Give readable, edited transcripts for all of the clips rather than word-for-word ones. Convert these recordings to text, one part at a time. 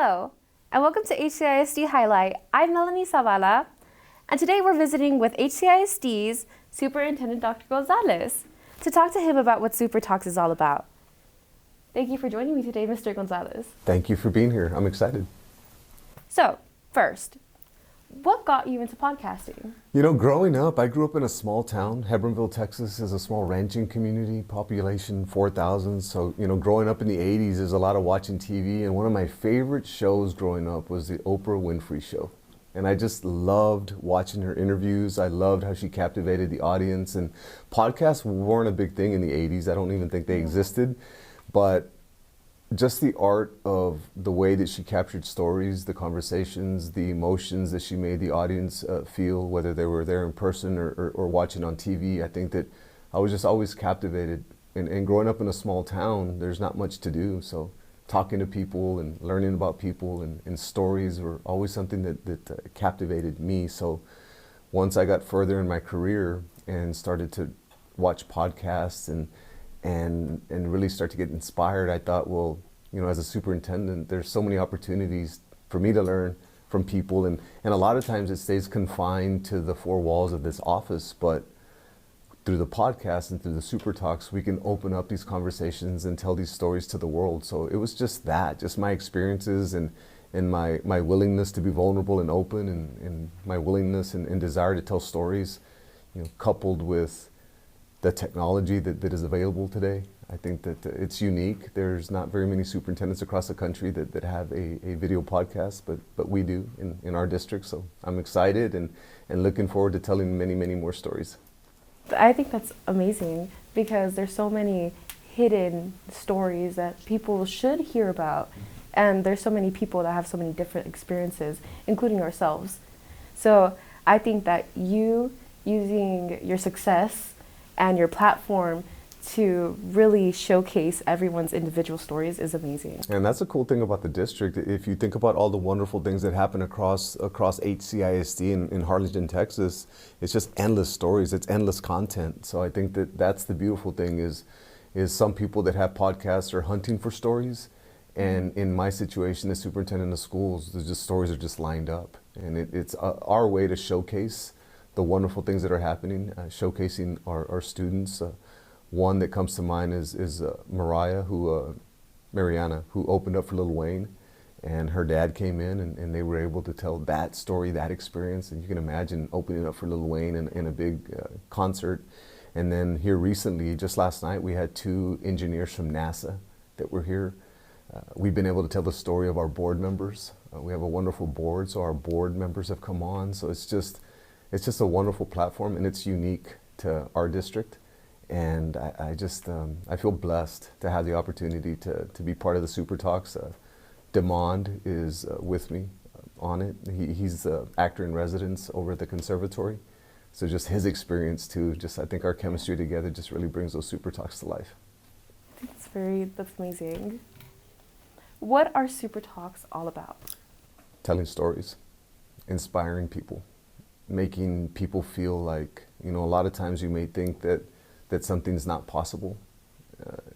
Hello, and welcome to HCISD Highlight. I'm Melanie Zavala, and today we're visiting with HCISD's Superintendent Dr. Gonzalez to talk to him about what Super Talks is all about. Thank you for joining me today, Mr. Gonzalez. Thank you for being here. I'm excited. So, first, what got you into podcasting? You know, growing up, I grew up in a small town. Hebbronville, Texas is a small ranching community, population 4,000. So, you know, growing up in the 80s, there's a lot of watching TV. And one of my favorite shows growing up was the Oprah Winfrey Show. And I just loved watching her interviews. I loved how she captivated the audience. And podcasts weren't a big thing in the 80s. I don't even think they existed. But just the art of the way that she captured stories, the conversations, the emotions that she made the audience feel, whether they were there in person or watching on TV, I think that I was just always captivated. And growing up in a small town, there's not much to do. So talking to people and learning about people and stories were always something that captivated me. So once I got further in my career and started to watch podcasts and really start to get inspired, I thought, well, you know, as a superintendent, there's so many opportunities for me to learn from people, and a lot of times it stays confined to the four walls of this office, but through the podcast and through the Super Talks, we can open up these conversations and tell these stories to the world. So it was just my experiences and my willingness to be vulnerable and open and my willingness and desire to tell stories, you know, coupled with the technology that is available today. I think that it's unique. There's not very many superintendents across the country that have a video podcast, but we do in our district. So I'm excited and looking forward to telling many, many more stories. I think that's amazing because there's so many hidden stories that people should hear about. And there's so many people that have so many different experiences, including ourselves. So I think that you using your success and your platform to really showcase everyone's individual stories is amazing. And that's a cool thing about the district. If you think about all the wonderful things that happen across HCISD in Harlingen, Texas, it's just endless stories, it's endless content. So I think that's the beautiful thing is some people that have podcasts are hunting for stories. And in my situation as superintendent of schools, stories are just lined up. And it's our way to showcase the wonderful things that are happening, showcasing our students. One that comes to mind is Mariana, who opened up for Lil Wayne, and her dad came in and they were able to tell that story, that experience. And you can imagine opening up for Lil Wayne in a big concert. And then here recently, just last night, we had 2 engineers from NASA that were here. We've been able to tell the story of our board members. We have a wonderful board, so our board members have come on. So it's just a wonderful platform, and it's unique to our district. And I feel blessed to have the opportunity to be part of the Super Talks. Demond is with me on it. He's the actor in residence over at the conservatory. So just his experience too, I think our chemistry together just really brings those Super Talks to life. That's amazing. What are Super Talks all about? Telling stories, inspiring people, making people feel like, you know, a lot of times you may think that something's not possible.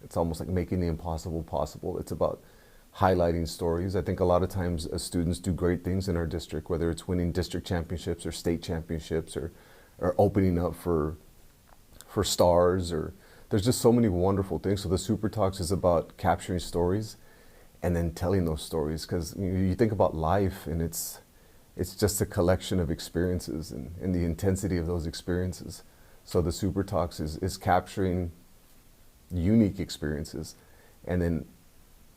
It's almost like making the impossible possible. It's about highlighting stories. I think a lot of times students do great things in our district, whether it's winning district championships or state championships or opening up for stars, or there's just so many wonderful things. So the Super Talks is about capturing stories and then telling those stories, because you think about life and it's just a collection of experiences and the intensity of those experiences. So the Super Talks is capturing unique experiences and then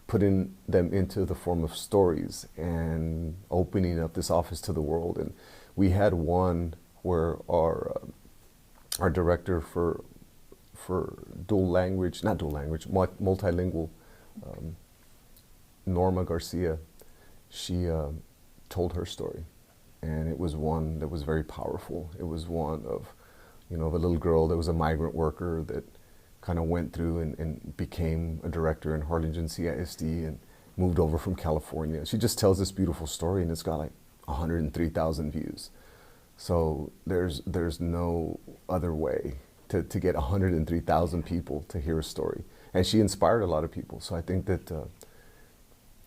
putting them into the form of stories and opening up this office to the world. And we had one where our director for multilingual, Norma Garcia, she told her story. And it was one that was very powerful. It was one of a little girl that was a migrant worker that kind of went through and became a director in Harlingen CISD and moved over from California. She just tells this beautiful story, and it's got like 103,000 views. So there's no other way to get 103,000 people to hear a story. And she inspired a lot of people. So I think that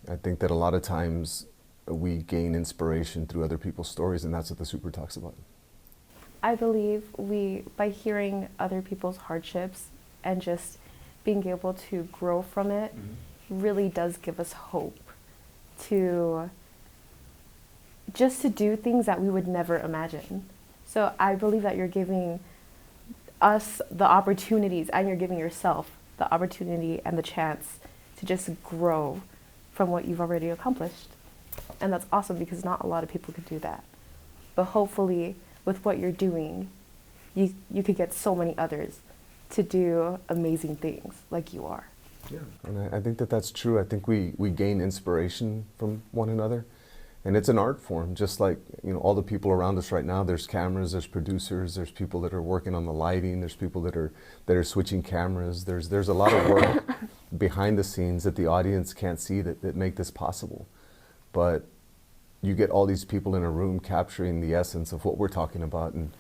I think that a lot of times we gain inspiration through other people's stories, and that's what the Super talks about. I believe by hearing other people's hardships and just being able to grow from it, really does give us hope to just to do things that we would never imagine. So I believe that you're giving us the opportunities, and you're giving yourself the opportunity and the chance to just grow from what you've already accomplished. And that's awesome, because not a lot of people could do that. But hopefully with what you're doing, you could get so many others to do amazing things like you are. Yeah, and I think that that's true. I think we gain inspiration from one another, and it's an art form. Just like, you know, all the people around us right now. There's cameras, there's producers, there's people that are working on the lighting, there's people that are switching cameras. There's a lot of work behind the scenes that the audience can't see that make this possible. But you get all these people in a room capturing the essence of what we're talking about, and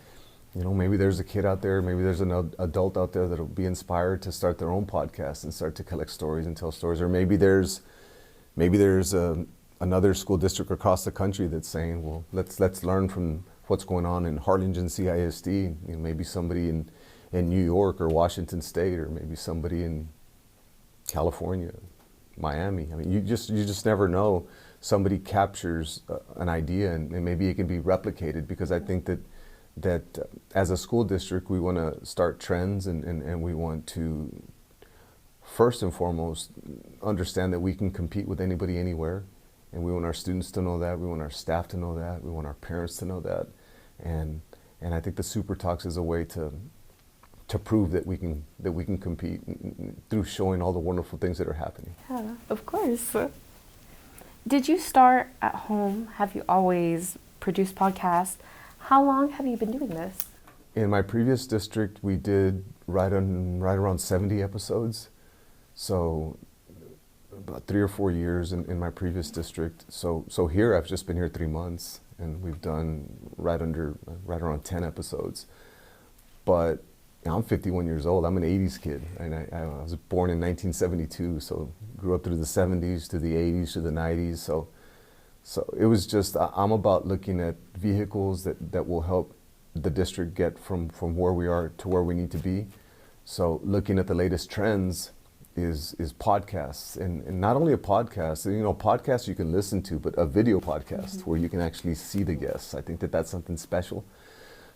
you know, maybe there's a kid out there, maybe there's an adult out there that'll be inspired to start their own podcast and start to collect stories and tell stories. Or maybe there's another school district across the country that's saying, well, let's learn from what's going on in Harlingen CISD. You know, maybe somebody in New York or Washington State, or maybe somebody in California, Miami. I mean, you just never know. Somebody captures an idea, and maybe it can be replicated, because I think that as a school district, we want to start trends, and we want to, first and foremost, understand that we can compete with anybody anywhere. And we want our students to know that, we want our staff to know that, we want our parents to know that. And I think the Super Talks is a way to prove that we can compete through showing all the wonderful things that are happening. Yeah, of course. Did you start at home? Have you always produced podcasts? How long have you been doing this? In my previous district, we did right around 70 episodes. So about 3 or 4 years in my previous district. So here, I've just been here 3 months, and we've done right around 10 episodes. But I'm 51 years old. I'm an 80s kid, and I was born in 1972, so grew up through the 70s to the 80s to the 90s. So it was just, I'm about looking at vehicles that will help the district get from where we are to where we need to be. So looking at the latest trends is podcasts, and not only a podcast, you know, podcasts you can listen to, but a video podcast where you can actually see the guests. I think that that's something special.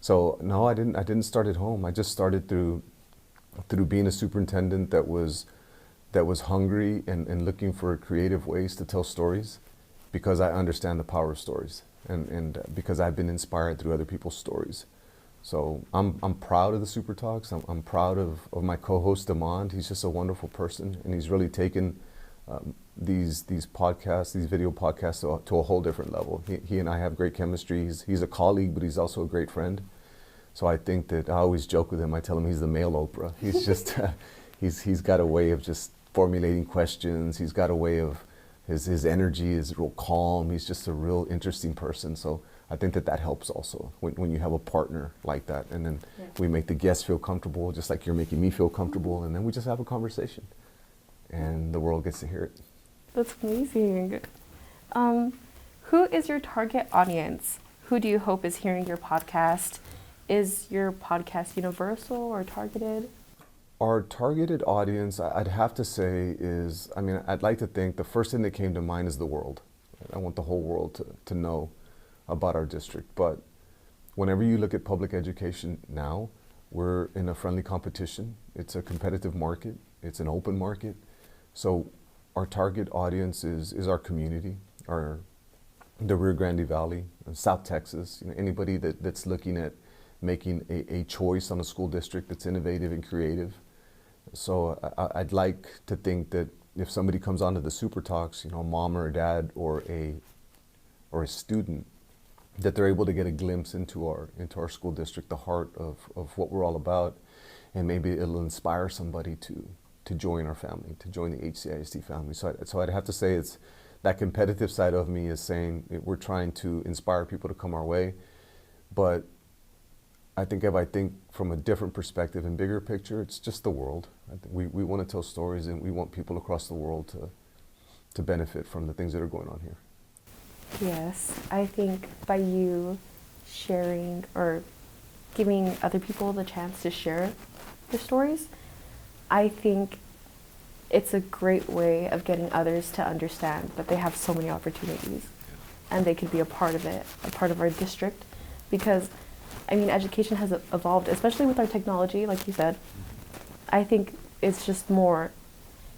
So no, I didn't start at home. I just started through being a superintendent that was hungry and looking for creative ways to tell stories, because I understand the power of stories, and because I've been inspired through other people's stories. So I'm proud of the Super Talks. I'm proud of my co-host Demond. He's just a wonderful person, and he's really taken these podcasts, these video podcasts, to a whole different level. He and I have great chemistry. He's a colleague, but he's also a great friend. So I think that I always joke with him. I tell him he's the male Oprah. He's just he's got a way of just formulating questions. He's got a way of his energy is real calm. He's just a real interesting person. So I think that helps also when you have a partner like that, and then we make the guests feel comfortable, just like you're making me feel comfortable, and then we just have a conversation, and the world gets to hear it. That's amazing. Who is your target audience? Who do you hope is hearing your podcast? Is your podcast universal or targeted? Our targeted audience, I'd have to say, is, I mean, I'd like to think the first thing that came to mind is the world. I want the whole world to know about our district. But whenever you look at public education now, we're in a friendly competition. It's a competitive market. It's an open market. So our target audience is our community, the Rio Grande Valley, South Texas, anybody that's looking at making a choice on a school district that's innovative and creative. So I'd like to think that if somebody comes onto the Super Talks, a mom or a dad or a student, that they're able to get a glimpse into our school district, the heart of what we're all about, and maybe it'll inspire somebody to join our family, to join the HCISD family. So I'd have to say it's that competitive side of me is saying we're trying to inspire people to come our way, but I think if I think from a different perspective and bigger picture, it's just the world. I think we want to tell stories, and we want people across the world to benefit from the things that are going on here. Yes, I think by you sharing or giving other people the chance to share their stories, I think it's a great way of getting others to understand that they have so many opportunities and they could be a part of it, a part of our district. Because, I mean, education has evolved, especially with our technology, like you said. I think it's just more,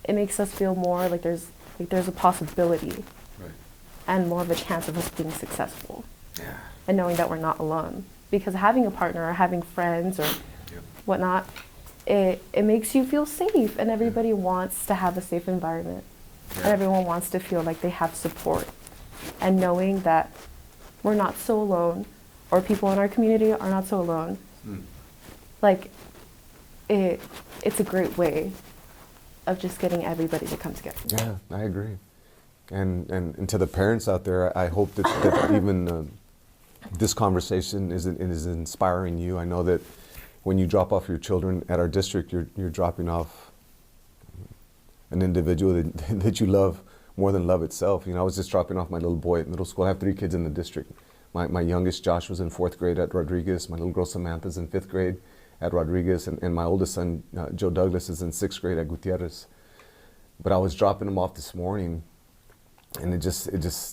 it makes us feel more like there's a possibility and more of a chance of us being successful. Yeah. And knowing that we're not alone. Because having a partner or having friends or whatnot, it makes you feel safe, and everybody wants to have a safe environment. And everyone wants to feel like they have support. And knowing that we're not so alone, or people in our community are not so alone, like it's a great way of just getting everybody to come together. Yeah, I agree. And to the parents out there, I hope that even this conversation is inspiring you. I know that when you drop off your children at our district, you're dropping off an individual that you love more than love itself. You know, I was just dropping off my little boy at middle school. I have 3 kids in the district. My youngest, Josh, was in 4th grade at Rodriguez. My little girl, Samantha's in 5th grade at Rodriguez. And my oldest son, Joe Douglas, is in 6th grade at Gutierrez. But I was dropping them off this morning, and it just,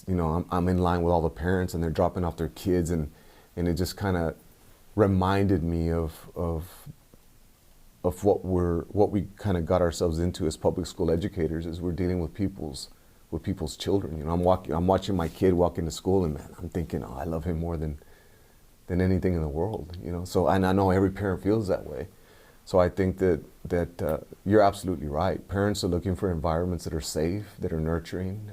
you know, I'm in line with all the parents, and they're dropping off their kids, and it just kind of reminded me of what we kind of got ourselves into as public school educators, as we're dealing with people's children. You know, I'm watching my kid walk into school, and man, I'm thinking, oh, I love him more than anything in the world. You know, so and I know every parent feels that way. So I think that you're absolutely right. Parents are looking for environments that are safe, that are nurturing,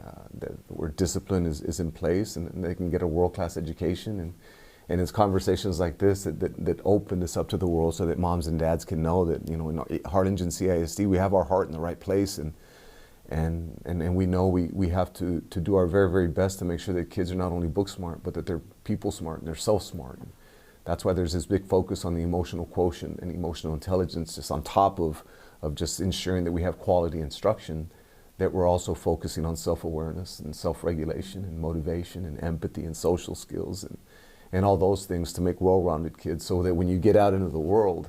where discipline is in place, and they can get a world-class education. And it's conversations like this that open this up to the world, so that moms and dads can know that, you know, in Harlingen CISD, we have our heart in the right place, and we know we have to do our very, very best to make sure that kids are not only book smart, but that they're people smart and they're self smart. That's why there's this big focus on the emotional quotient and emotional intelligence, just on top of just ensuring that we have quality instruction, that we're also focusing on self-awareness and self-regulation and motivation and empathy and social skills and all those things to make well-rounded kids, so that when you get out into the world,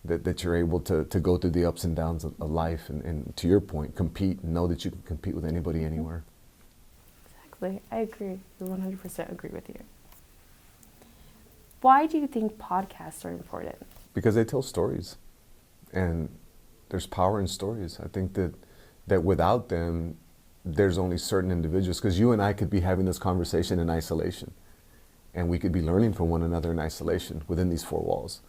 that you're able to go through the ups and downs of life and to your point, compete and know that you can compete with anybody anywhere. Exactly. I agree. I 100% agree with you. Why do you think podcasts are important? Because they tell stories, and there's power in stories. I think that without them, there's only certain individuals, because you and I could be having this conversation in isolation, and we could be learning from one another in isolation within these 4 walls.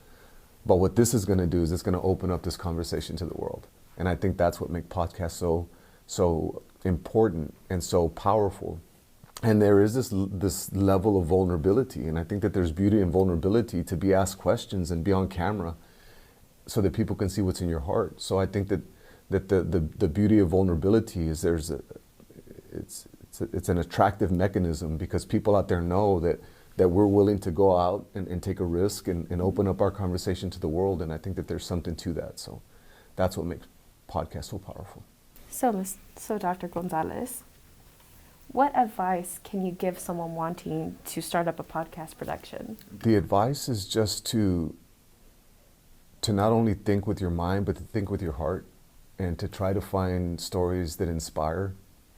But what this is going to do is it's going to open up this conversation to the world. And I think that's what makes podcasts so important and so powerful. And there is this level of vulnerability, and I think that there's beauty in vulnerability, to be asked questions and be on camera so that people can see what's in your heart. So I think that the beauty of vulnerability is it's an attractive mechanism, because people out there know that we're willing to go out and take a risk and open up our conversation to the world, and I think that there's something to that. So that's what makes podcasts so powerful. So Dr. Gonzalez, what advice can you give someone wanting to start up a podcast production? The advice is just to not only think with your mind, but to think with your heart, and to try to find stories that inspire.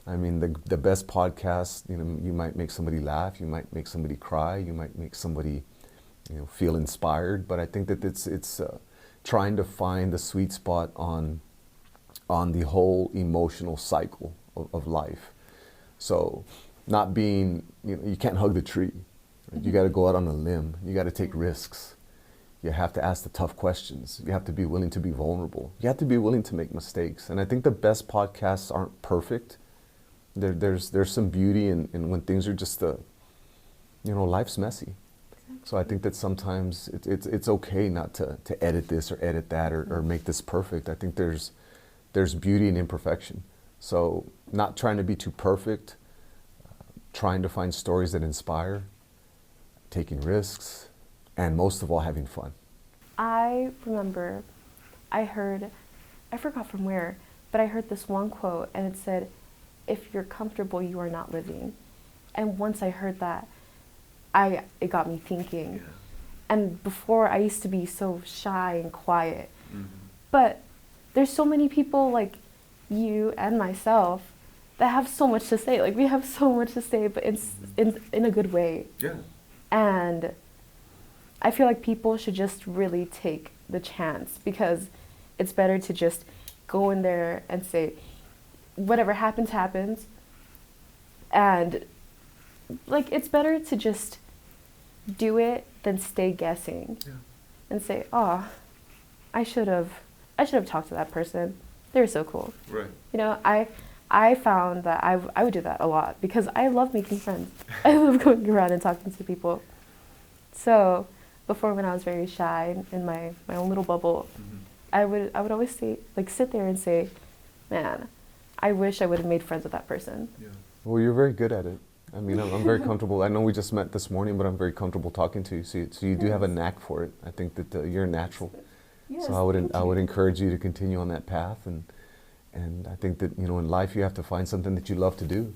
I mean, the best podcast, you know, you might make somebody laugh, you might make somebody cry, you might make somebody, you know, feel inspired. But I think that it's trying to find the sweet spot on the whole emotional cycle of life. So, not being, you know, you can't hug the tree. Right? You got to go out on a limb. You got to take risks. You have to ask the tough questions. You have to be willing to be vulnerable. You have to be willing to make mistakes. And I think the best podcasts aren't perfect. There's some beauty in when things are just you know, life's messy. Exactly. So I think that sometimes it's okay not to edit this or edit that or make this perfect. I think there's beauty in imperfection. So not trying to be too perfect, trying to find stories that inspire, taking risks, and most of all, having fun. I remember I forgot from where, but I heard this one quote, and it said, if you're comfortable, you are not living. And once I heard that, it got me thinking. Yeah. And before, I used to be so shy and quiet. Mm-hmm. But there's so many people like you and myself that have so much to say. Like, we have so much to say, but it's in a good way. Yeah. And I feel like people should just really take the chance, because it's better to just go in there and say, whatever happens, happens. And like, it's better to just do it than stay guessing. Yeah. And say, oh, I should have talked to that person. They're so cool. Right. You know, I found that I would do that a lot, because I love making friends. I love going around and talking to people. So before, when I was very shy in my own little bubble, Mm-hmm. I would always say, like, sit there and say, man, I wish I would have made friends with that person. Yeah. Well, you're very good at it. I mean, I'm very comfortable. I know we just met this morning, but I'm very comfortable talking to you. So you do have a knack for it. I think that you're natural. Yes, So thank I would you. encourage you to continue on that path, and I think that, you know, in life you have to find something that you love to do,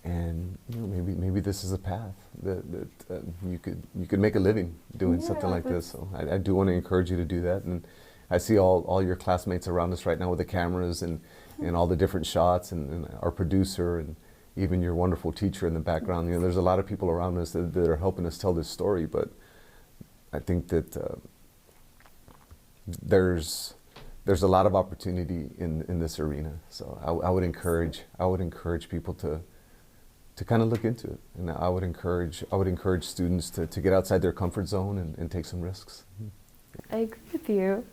and, you know, maybe this is a path that you could make a living doing something like this. So I do want to encourage you to do that, and I see all your classmates around us right now with the cameras and all the different shots, and our producer, and even your wonderful teacher in the background. You know, there's a lot of people around us that are helping us tell this story, but I think that there's a lot of opportunity in this arena. So I would encourage people to kind of look into it, and I would encourage students to get outside their comfort zone and take some risks. I agree with you.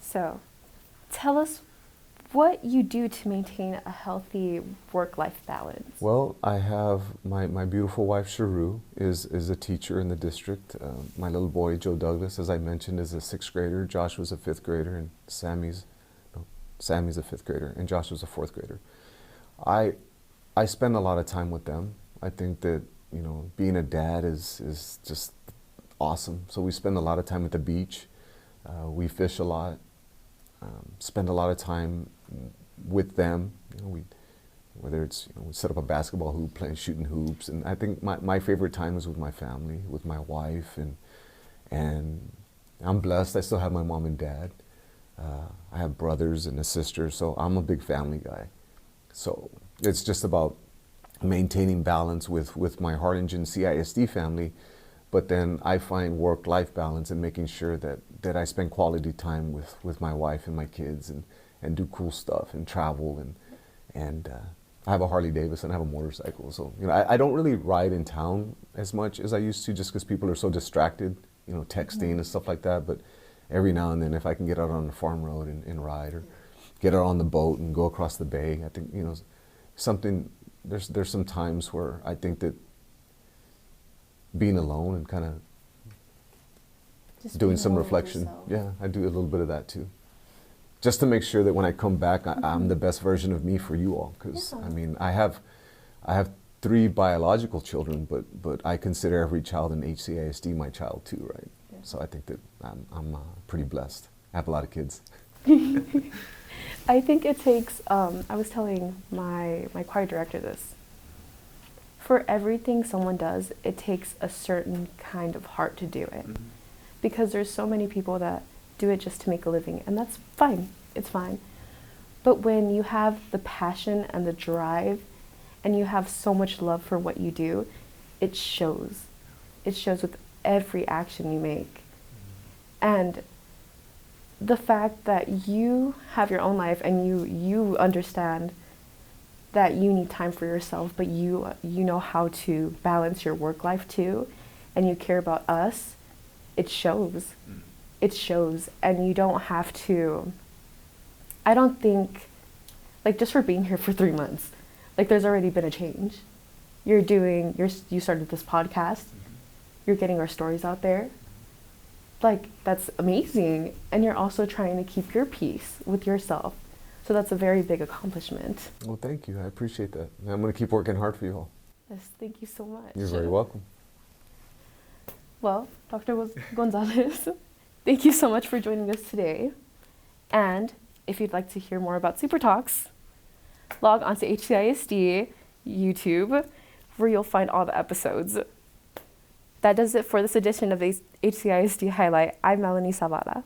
So, tell us what you do to maintain a healthy work-life balance. Well, I have my beautiful wife, Sharu, is a teacher in the district. My little boy, Joe Douglas, as I mentioned, is a 6th grader. Joshua's a 5th grader, and Sammy's a 5th grader, and Joshua's a 4th grader. I spend a lot of time with them. I think that, you know, being a dad is just awesome. So we spend a lot of time at the beach. We fish a lot. Spend a lot of time with them. You know, whether it's, you know, we set up a basketball hoop, shooting hoops, and I think my favorite time is with my family, with my wife, and I'm blessed. I still have my mom and dad. I have brothers and a sister, so I'm a big family guy. So it's just about maintaining balance with my Harlingen CISD family, but then I find work-life balance in making sure that I spend quality time with my wife and my kids, and do cool stuff and travel, and I have a Harley Davidson, I have a motorcycle, so, you know, I don't really ride in town as much as I used to, just because people are so distracted, you know, texting and stuff like that. But every now and then, if I can get out on the farm road and ride, or get out on the boat and go across the bay, I think, you know, there's some times where I think that being alone and kind of Just doing being some alone with reflection. yourself. Yeah, I do a little bit of that too. Just to make sure that when I come back, I'm the best version of me for you all. Because, Yeah. I mean, I have 3 biological children, but I consider every child in HCISD my child too, right? Yeah. So I think that I'm pretty blessed. I have a lot of kids. I think it takes, I was telling my choir director this. For everything someone does, it takes a certain kind of heart to do it. Mm-hmm. Because there's so many people that do it just to make a living, and that's fine. It's fine. But when you have the passion and the drive, and you have so much love for what you do, it shows. It shows with every action you make. And the fact that you have your own life, and you understand that you need time for yourself, but you know how to balance your work life too, and you care about us, it shows. Mm. It shows. And you don't have to, I don't think, like, just for being here for 3 months, like, there's already been a change. You started this podcast, you're getting our stories out there. Like, that's amazing. And you're also trying to keep your peace with yourself. So that's a very big accomplishment. Well, thank you. I appreciate that. And I'm going to keep working hard for you all. Yes, thank you so much. You're very welcome. Well, Dr. Gonzalez, thank you so much for joining us today. And if you'd like to hear more about Super Talks, log on to HCISD YouTube, where you'll find all the episodes. That does it for this edition of the HCISD Highlight. I'm Melanie Zavala.